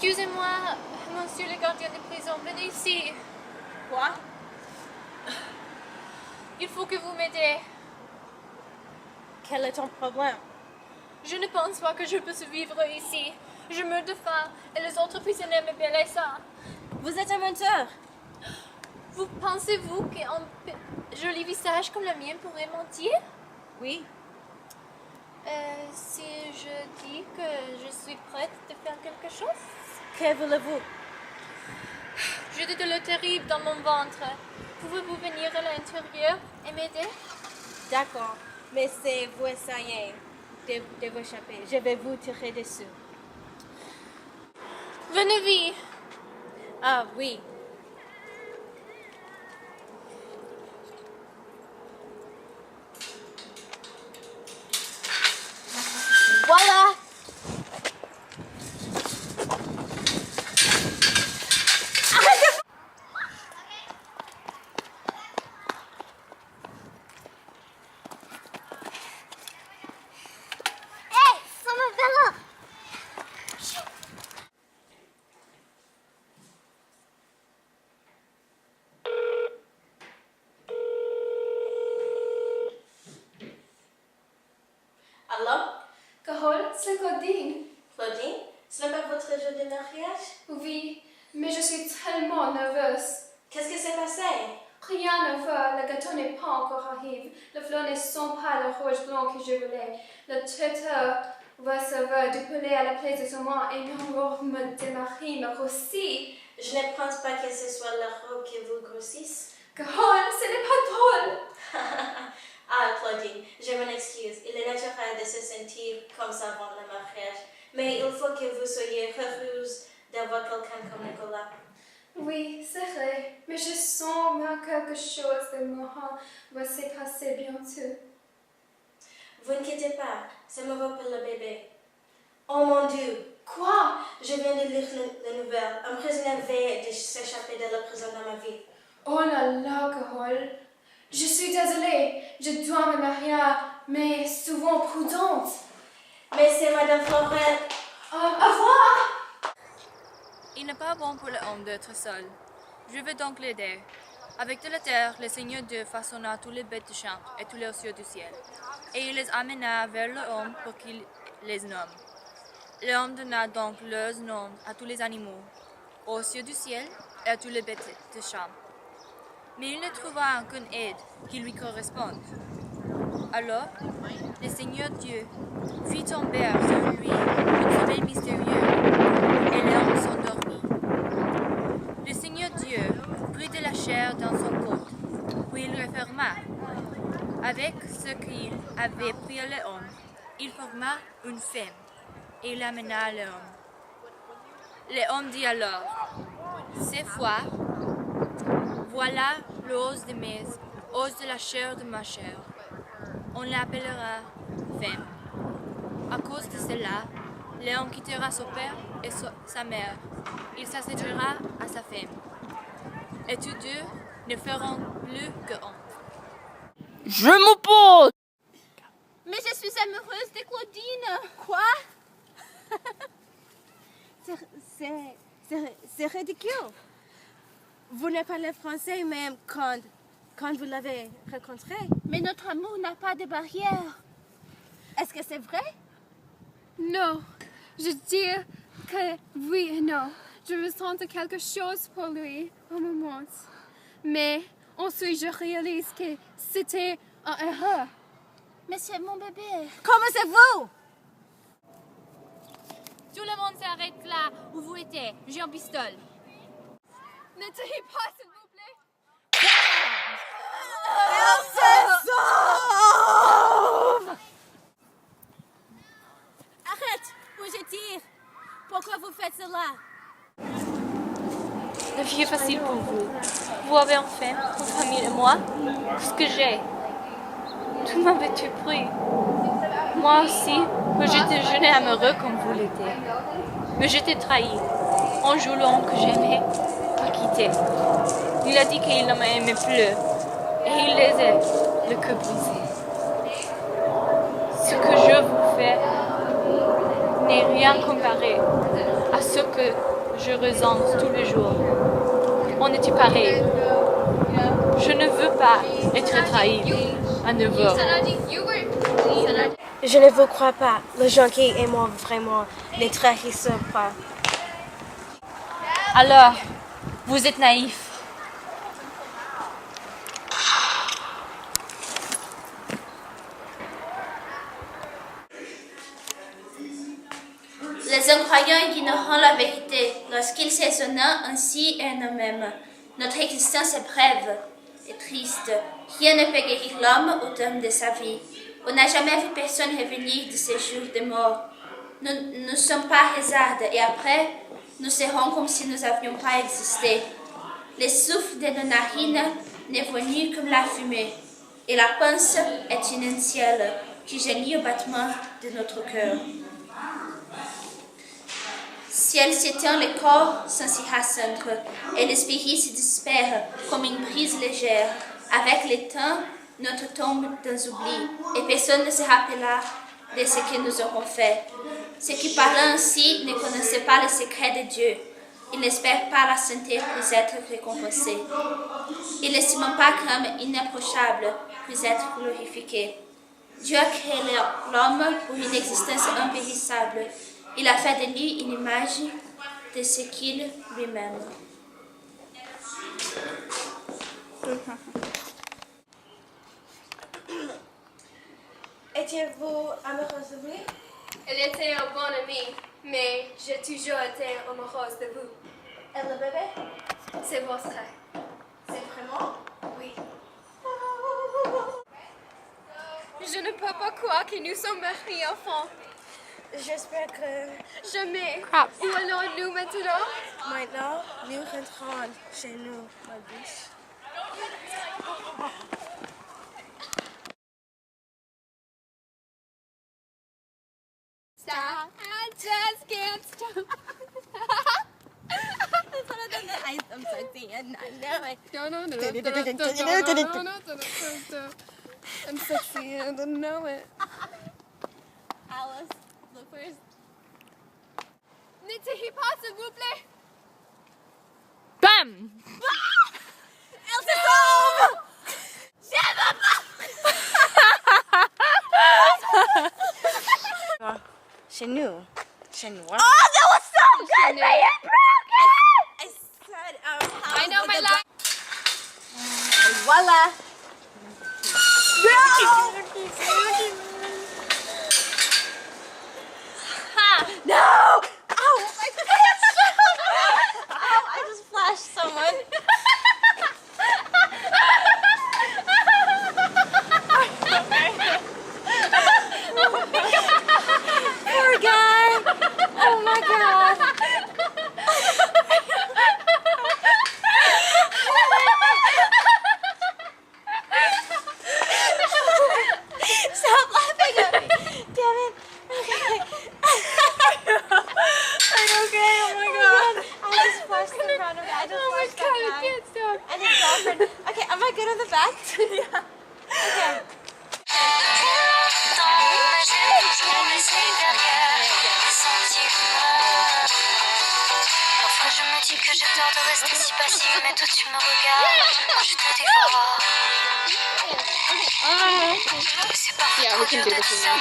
Excusez-moi, monsieur le gardien de prison, venez ici. Quoi? Il faut que vous m'aidiez. Quel est ton problème? Je ne pense pas que je peux survivre ici. Je meurs de faim et les autres prisonniers me belaient ça. Vous êtes un menteur. Vous pensez-vous qu'un joli visage comme le mien pourrait mentir? Oui. Si je dis que je suis prête de faire quelque chose? Que voulez-vous? J'ai de douleurs terribles dans mon ventre. Pouvez-vous venir à l'intérieur et m'aider? D'accord, mais c'est vous essayer de vous échapper. Je vais vous tirer dessus. Venez vite. Ah oui. Voilà. Allô? Carole, c'est Claudine. Claudine? Ce n'est pas votre jour de mariage? Oui, mais je suis tellement nerveuse. Qu'est-ce qui s'est passé? Rien ne va, le gâteau n'est pas encore arrivé. Les fleurs ne sont pas le rouge blanc que je voulais. Le traiteur va servir du poulet à la place de saumon et l'énorme de Marie me grossit. Je ne pense pas que ce soit la robe qui vous grossisse. Carole, ce n'est pas drôle. Ah, Claudine, je m'en excuse. Il est naturel de se sentir comme ça avant le mariage. Mais il faut que vous soyez heureuse d'avoir quelqu'un comme Nicolas. Oui, c'est vrai, mais je sens que quelque chose de marrant va se passer bientôt. Vous inquiétez pas, c'est mauvais pour le bébé. Oh mon Dieu! Quoi? Je viens de lire la nouvelle. Un prisonnier vient de s'échapper de la prison dans ma ville. Oh là là, Carole. Je suis désolée, je dois me marier, mais souvent prudente. Mais c'est Madame Florel. Au revoir! Il n'est pas bon pour l'homme d'être seul. Je vais donc l'aider. Avec de la terre, le Seigneur Dieu façonna tous les bêtes de champ et tous les cieux du ciel. Et il les amena vers l'homme pour qu'il les nomme. L'homme donna donc leurs noms à tous les animaux, aux cieux du ciel et à tous les bêtes de champ. Mais il ne trouva aucune aide qui lui corresponde. Alors, le Seigneur Dieu fit tomber sur lui un sommeil mystérieux, et l'homme s'endormit. Le Seigneur Dieu prit de la chair dans son côte, puis il le ferma. Avec ce qu'il avait pris à l'homme, il forma une femme, et l'amena à l'homme. L'homme dit alors, cette fois, voilà l'os de mes os de la chair de ma chair. On l'appellera femme. À cause de cela, l'homme quittera son père et sa mère. Il s'associera à sa femme. Et tous deux ne feront plus que honte. Je m'oppose! Mais je suis amoureuse de Claudine. Quoi? C'est ridicule. Vous ne parlez français même quand vous l'avez rencontré. Mais notre amour n'a pas de barrière. Est-ce que c'est vrai? Non, je dis que oui et non. Je ressens quelque chose pour lui au moment. Mais ensuite, je réalise que c'était un erreur. Mais c'est mon bébé. Comment c'est vous? Tout le monde s'arrête là où vous êtes. J'ai un pistolet. Ne tirez pas, s'il vous plaît. Elle se sauve! Arrête, ou je tire. Pourquoi vous faites cela? La vie est facile pour vous. Vous avez une femme, une famille et moi. Ce que j'ai. Tout m'avait tout pris. Moi aussi, j'étais jeune et amoureux comme vous l'étiez. Mais j'étais trahi. Un jour, l'homme que j'aimais m'a quitté. Il a dit qu'il ne m'aimait plus. Et il laissait le cœur brisé. Ce que je vous fais n'est rien comparé à ce que je ressens tous les jours. On est pareil. Je ne veux pas être trahi à nouveau. Je ne vous crois pas. Les gens qui aiment vraiment ne trahissent pas. Alors, vous êtes naïf. Les incroyants ignorant la vérité lorsqu'ils s'étonnent ainsi en eux-mêmes. Notre existence est brève et triste. Rien ne peut guérir l'homme au terme de sa vie. On n'a jamais vu personne revenir de ces jours de mort. Nous ne sommes pas hasards et après, nous serons comme si nous n'avions pas existé. Le souffle de nos narines n'est venu comme la fumée, et la pince est une ciel qui gémit au battement de notre cœur. Si elle s'éteint, le corps s'en rassemble et l'esprit se disparaît comme une brise légère. Avec le temps, notre tombe dans oubli et personne ne se rappellera de ce que nous aurons fait. Ceux qui parlent ainsi ne connaissent pas le secret de Dieu. Ils n'espèrent pas la santé pour être récompensés. Ils n'estiment pas comme inapprochable pour être glorifié. Dieu a créé l'homme pour une existence impérissable. Il a fait de lui une image de ce qu'il lui-même. Étiez-vous amoureuse de lui? Elle était un bon ami, mais j'ai toujours été amoureuse de vous. Et le bébé? C'est votre. C'est vraiment? Oui. Je ne peux pas croire que nous sommes mariés enfants. J'espère que Jamais. Où allons-nous maintenant? maintenant, nous rentrons chez nous, ma biche. Stop. I just can't stop. That's one of them that I'm sexy and I know it. I'm sexy and I know it. Alice, look where's... N'étiez pas, s'il vous plaît. Bam! Elle se sauve! Chez nous. Chez nous. Oh, that was so good! They broke it! I said, I know my life. Voila! No! Ow! My pants! Ow! I just flashed someone. Poor guy! Oh my god! Stop laughing at me! Damn it! Okay. Are you okay? Oh my god! I just flushed the front of it. I just flushed that guy. And his girlfriend. Okay, am I good on the back? Yeah. Okay. Parfois je me dis que j'ai peur de rester si passive, mais toi tu me regardes, moi je te dévore. C'est parfois trop dur d'être seule.